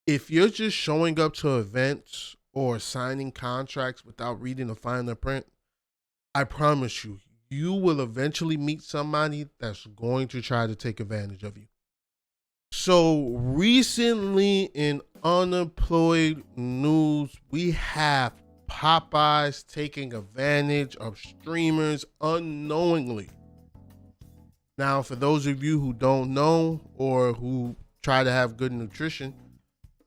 if you're just showing up to events or signing contracts without reading the fine print, I promise you, you will eventually meet somebody that's going to try to take advantage of you. So recently in unemployed news, we have Popeyes taking advantage of streamers unknowingly. Now, for those of you who don't know or who try to have good nutrition,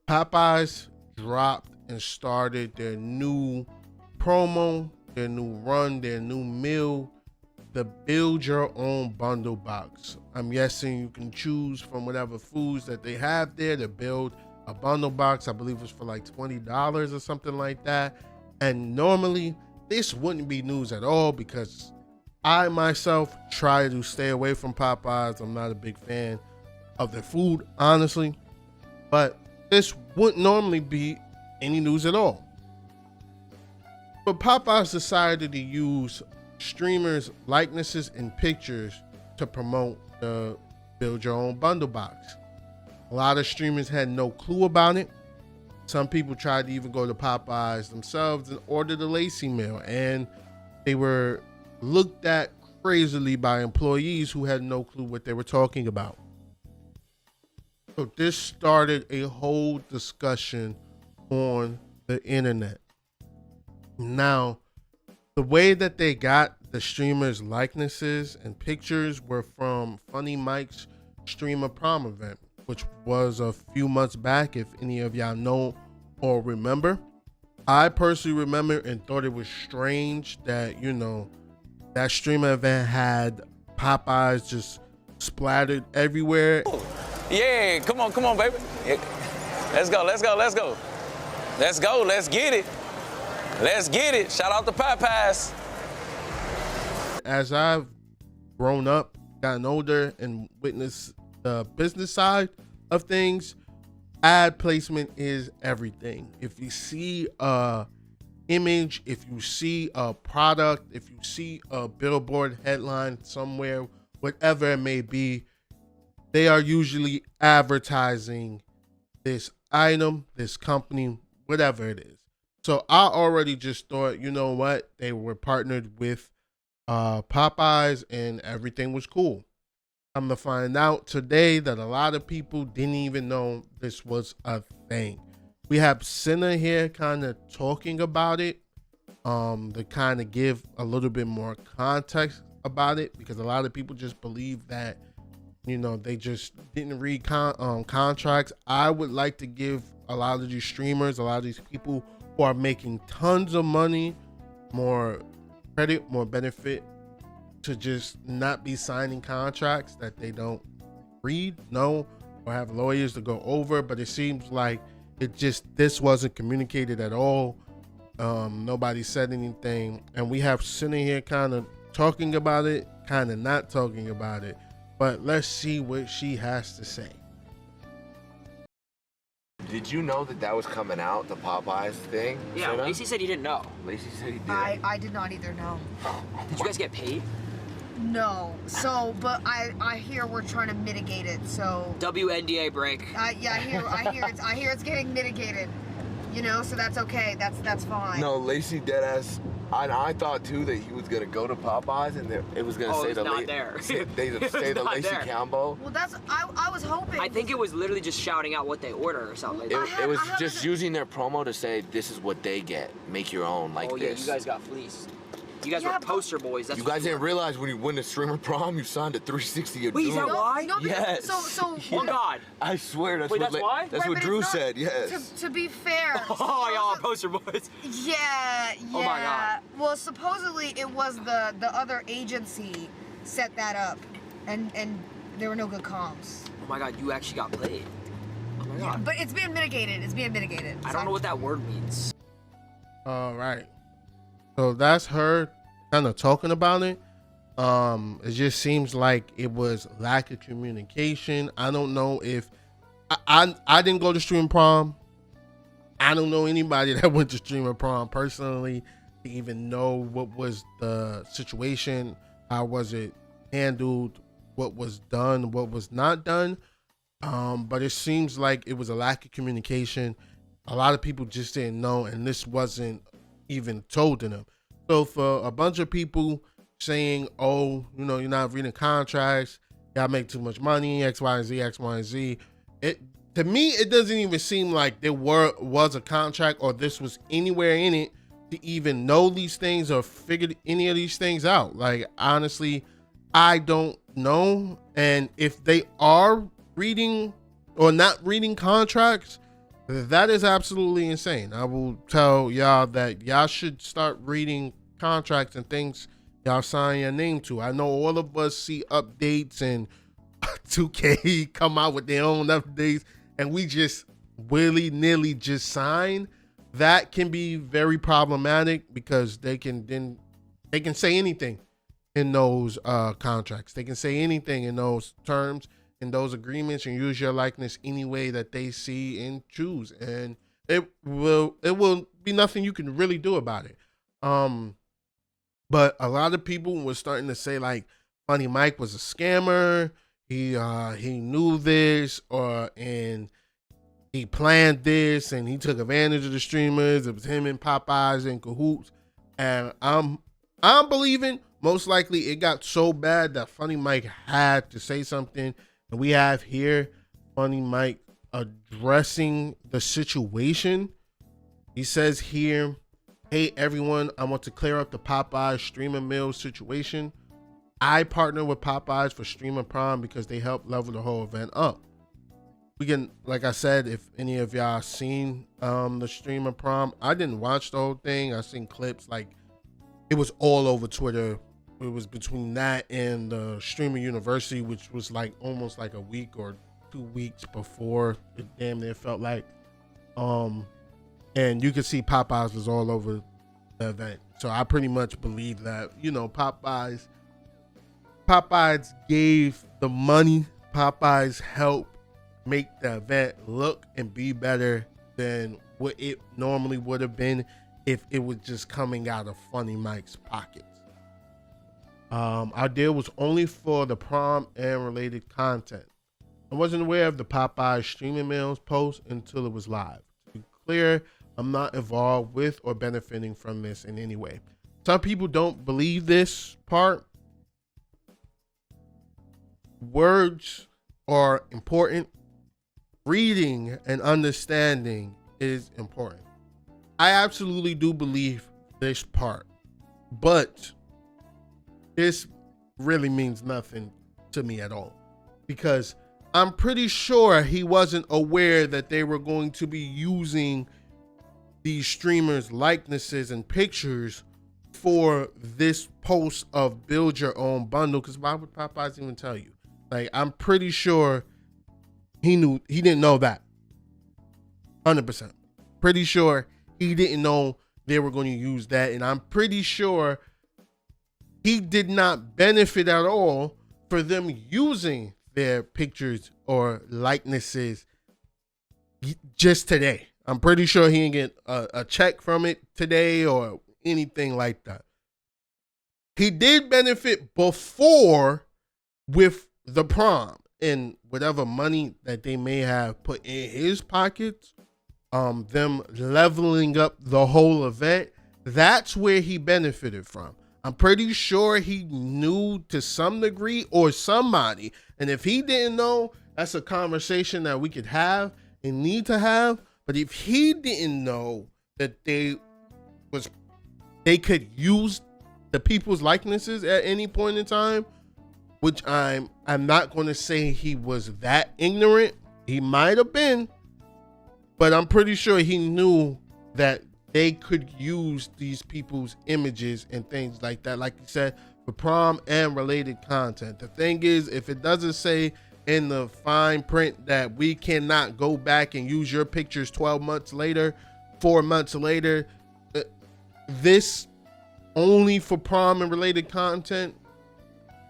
Popeyes dropped and started their new promo, their new run, their new meal, the build your own bundle box. I'm guessing you can choose from whatever foods that they have there to build a bundle box. I believe it's for like $20 or something like that. And normally this wouldn't be news at all because I myself try to stay away from Popeyes. I'm not a big fan of their food, honestly, but this wouldn't normally be any news at all. But Popeyes decided to use streamers' likenesses and pictures to promote the build your own bundle box. A lot of streamers had no clue about it. Some people tried to even go to Popeyes themselves and order the Lacey meal, and they were looked at crazily by employees who had no clue what they were talking about. So this started a whole discussion on the internet. Now, the way that they got the streamers' likenesses and pictures were from FunnyMike's Streamer Prom event, which was a few months back, if any of y'all know or remember. I personally remember and thought it was strange that, that streamer event had Popeyes just splattered everywhere. Yeah, come on, baby. Yeah. Let's go. Let's get it. Shout out to Popeyes. As I've grown up, gotten older, and witnessed the business side of things, ad placement is everything. If you see a image, if you see a product, if you see a billboard headline somewhere, whatever it may be, they are usually advertising this item, this company, whatever it is. So I already just thought, you know what, they were partnered with Popeyes and everything was cool. I'm gonna find out today that a lot of people didn't even know this was a thing. We have Senna here kind of talking about it, to kind of give a little bit more context about it, because a lot of people just believe that, they just didn't read contracts. I would like to give a lot of these streamers, a lot of these people who are making tons of money, more credit, more benefit to just not be signing contracts that they don't read, know, or have lawyers to go over. But it seems like this wasn't communicated at all. Nobody said anything, and we have sitting here kind of talking about it, kind of not talking about it. But let's see what she has to say. Did you know that was coming out, the Popeyes thing? Yeah, Lacey said he didn't know. Lacey said he did. I did not either know. Did you guys get paid? No. So, but I hear we're trying to mitigate it. So. WNDA break. Yeah, I hear it's getting mitigated. So that's okay. That's fine. No, Lacey deadass. I thought too that he was gonna go to Popeyes and it was gonna say not there. Say the Lacey combo. Well, I was hoping. I think it was literally just shouting out what they order or something. It was just using their promo to say this is what they get. Make your own like this. Oh yeah, you guys got fleeced. You guys were poster boys. That's you guys didn't realize when you win the streamer prom, you signed a 360 a Wait, is that why? No, yes. So oh God. I swear that's that's why? That's what Drew said. Yes. To be fair. Oh, y'all are poster boys. Yeah. Oh my God. Well, supposedly it was the other agency set that up, and there were no good comms. Oh my God, you actually got played. Oh my God. But it's being mitigated. I don't know what that word means. All right. So that's her kind of talking about it. It just seems like it was lack of communication. I don't know if I didn't go to stream prom. I don't know anybody that went to streamer prom personally to even know what was the situation, how was it handled, what was done, what was not done. But it seems like it was a lack of communication. A lot of people just didn't know, and this wasn't even told to them. So for a bunch of people saying, oh, you know, you're not reading contracts, y'all make too much money, X, Y, and Z, X, Y, and Z. To me, it doesn't even seem like there was a contract or this was anywhere in it to even know these things or figure any of these things out. Like, honestly, I don't know. And if they are reading or not reading contracts, that is absolutely insane. I will tell y'all that y'all should start reading contracts and things y'all sign your name to. I know all of us see updates and 2K come out with their own updates and we just willy-nilly just sign. That can be very problematic because they can say anything in those contracts. They can say anything in those terms, in those agreements, and use your likeness any way that they see and choose, and it will be nothing you can really do about it. But a lot of people were starting to say like FunnyMike was a scammer. He knew this, and he planned this, and he took advantage of the streamers. It was him and Popeyes in cahoots, and I'm believing most likely it got so bad that FunnyMike had to say something. And we have here FunnyMike addressing the situation. He says here, hey everyone, I want to clear up the Popeyes streamer meal situation. I partner with Popeyes for Streamer Prime because they help level the whole event up. We can, like I said, if any of y'all seen the Streamer Prime, I didn't watch the whole thing. I seen clips, like it was all over Twitter. It was between that and the Streamer University, which was like almost like a week or 2 weeks before it damn near felt like. And you could see Popeyes was all over the event. So I pretty much believe that, you know, Popeyes gave the money. Popeyes helped make the event look and be better than what it normally would have been if it was just coming out of FunnyMike's pockets. Our deal was only for the prom and related content. I wasn't aware of the Popeyes streaming meals post until it was live. To be clear, I'm not involved with or benefiting from this in any way. Some people don't believe this part. Words are important. Reading and understanding is important. I absolutely do believe this part, but this really means nothing to me at all, because I'm pretty sure he wasn't aware that they were going to be using these streamers' likenesses and pictures for this post of build your own bundle. Because why would Popeyes even tell you? Like, I'm pretty sure he didn't know that. 100%. Pretty sure he didn't know they were going to use that. And I'm pretty sure he did not benefit at all for them using their pictures or likenesses just today. I'm pretty sure he didn't get a check from it today or anything like that. He did benefit before with the prom and whatever money that they may have put in his pockets, them leveling up the whole event. That's where he benefited from. I'm pretty sure he knew to some degree, or somebody. And if he didn't know, that's a conversation that we could have and need to have. But if he didn't know that they could use the people's likenesses at any point in time, which I'm not going to say he was that ignorant. He might have been, but I'm pretty sure he knew that they could use these people's images and things like that, like you said, for prom and related content. The thing is, if it doesn't say in the fine print that we cannot go back and use your pictures 12 months later, 4 months later, this only for prom and related content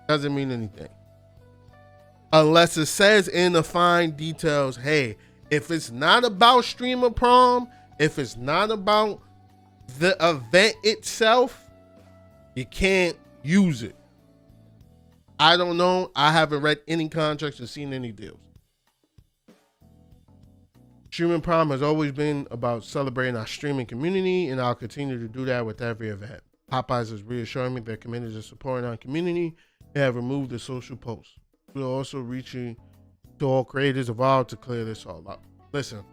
doesn't mean anything. Unless it says in the fine details, hey, if it's not about streamer prom, if it's not about the event itself, you can't use it. I don't know. I haven't read any contracts or seen any deals. Streaming Prime has always been about celebrating our streaming community, and I'll continue to do that with every event. Popeyes is reassuring me they're committed to supporting our community and have removed the social posts. We're also reaching to all creators involved to clear this all up. Listen,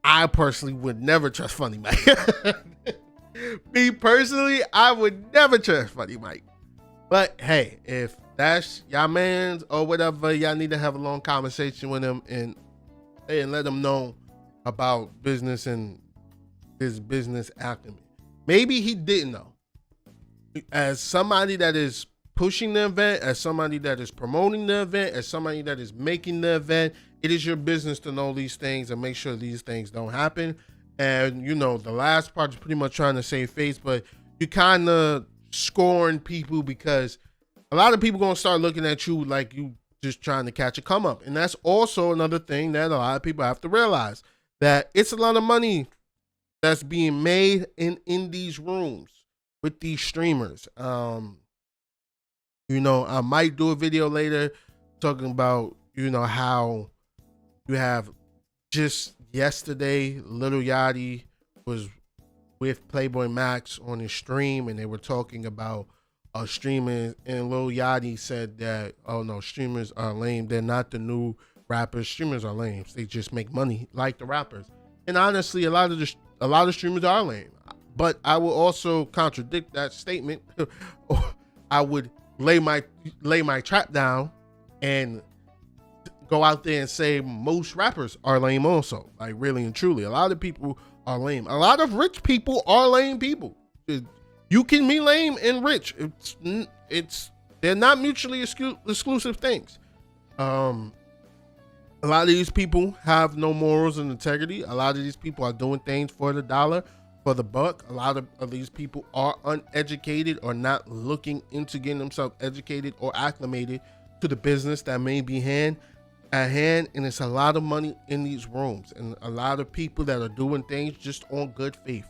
I personally would never trust FunnyMike. Me personally, I would never trust FunnyMike. But hey, if that's y'all mans or whatever, y'all need to have a long conversation with him and let them know about business and his business acumen. Maybe he didn't know. As somebody that is pushing the event, as somebody that is promoting the event, as somebody that is making the event, it is your business to know these things and make sure these things don't happen. And you know, the last part is pretty much trying to save face, but you kind of scoring people because a lot of people gonna start looking at you like you just trying to catch a come up. And that's also another thing that a lot of people have to realize, that it's a lot of money that's being made in these rooms with these streamers. You know, I might do a video later talking about, you know, how you have just yesterday, Lil Yachty was with Playboy Max on his stream, and they were talking about streamers, and Lil Yachty said that, oh no, streamers are lame. They're not the new rappers. Streamers are lame. They just make money like the rappers. And honestly, a lot of streamers are lame. But I will also contradict that statement. I would lay my trap down and go out there and say most rappers are lame also. Like, really and truly, a lot of people are lame. A lot of rich people are lame people. You can be lame and rich. They're not mutually exclusive things. A lot of these people have no morals and integrity. A lot of these people are doing things for the dollar, for the buck. A lot of these people are uneducated or not looking into getting themselves educated or acclimated to the business that may be at hand. And it's a lot of money in these rooms, and a lot of people that are doing things just on good faith.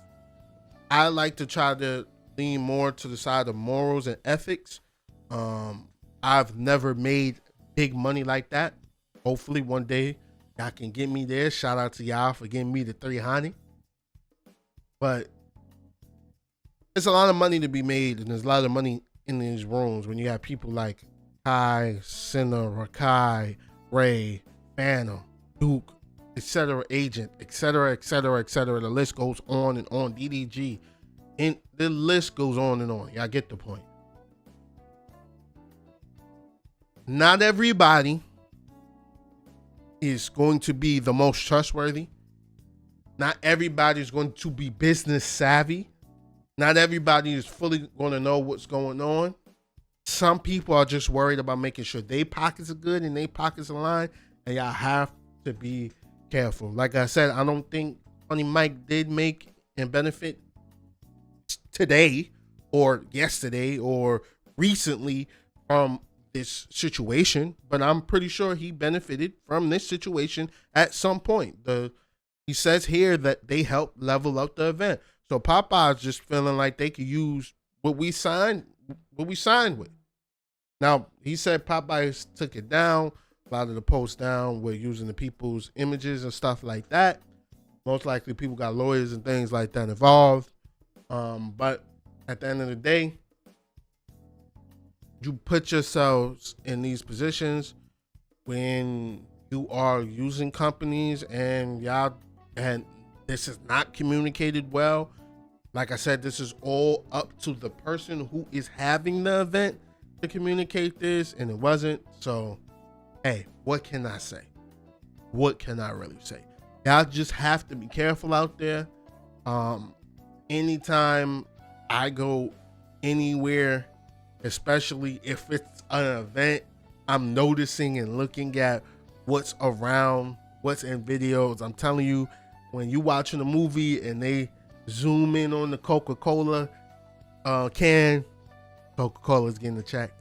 I like to try to lean more to the side of morals and ethics. I've never made big money like that. Hopefully one day y'all can get me there. Shout out to y'all for getting me the 300. But it's a lot of money to be made, and there's a lot of money in these rooms when you have people like Kai, Sinner, Rakai, Ray, Phantom, Duke, etc., Agent, etc., etc., etc. The list goes on and on. DDG, and the list goes on and on. Y'all get the point. Not everybody is going to be the most trustworthy. Not everybody is going to be business savvy. Not everybody is fully going to know what's going on. Some people are just worried about making sure their pockets are good and their pockets align, and y'all have to be careful. Like I said, I don't think FunnyMike did make and benefit today or yesterday or recently from this situation, but I'm pretty sure he benefited from this situation at some point. He says here that they helped level up the event. So Popeyes just feeling like they could use what we signed with. Now, he said Popeyes took it down. A lot of the posts down were using the people's images and stuff like that. Most likely people got lawyers and things like that involved. But at the end of the day, you put yourselves in these positions when you are using companies and this is not communicated well. Like I said, this is all up to the person who is having the event to communicate this, and it wasn't. So, hey, what can I say? What can I really say? Y'all just have to be careful out there. Anytime I go anywhere, especially if it's an event, I'm noticing and looking at what's around, what's in videos. I'm telling you, when you watching a movie and they zoom in on the Coca-Cola can, Coca-Cola's getting a check.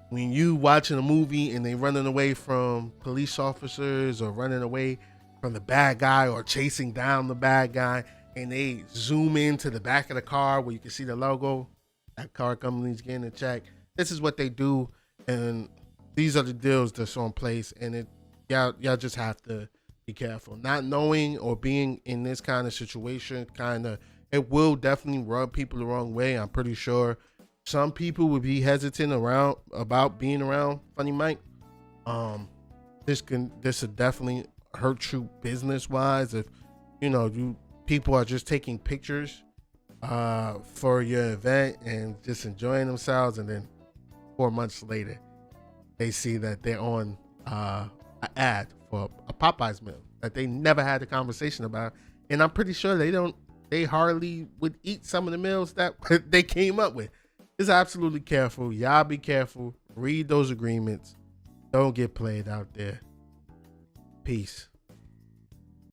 When you watching a movie and they running away from police officers or running away from the bad guy or chasing down the bad guy, and they zoom into the back of the car where you can see the logo, that car company's getting a check. This is what they do, and these are the deals that's on place, and y'all just have to be careful. Not knowing or being in this kind of situation, it will definitely rub people the wrong way. I'm pretty sure some people would be hesitant about being around Funny Mike. This would definitely hurt you business wise if you people are just taking pictures for your event and just enjoying themselves, and then 4 months later they see that they're on an ad for a Popeyes meal that they never had a conversation about, and I'm pretty sure they hardly would eat some of the meals that they came up with. Just absolutely careful. Y'all be careful. Read those agreements. Don't get played out there. Peace.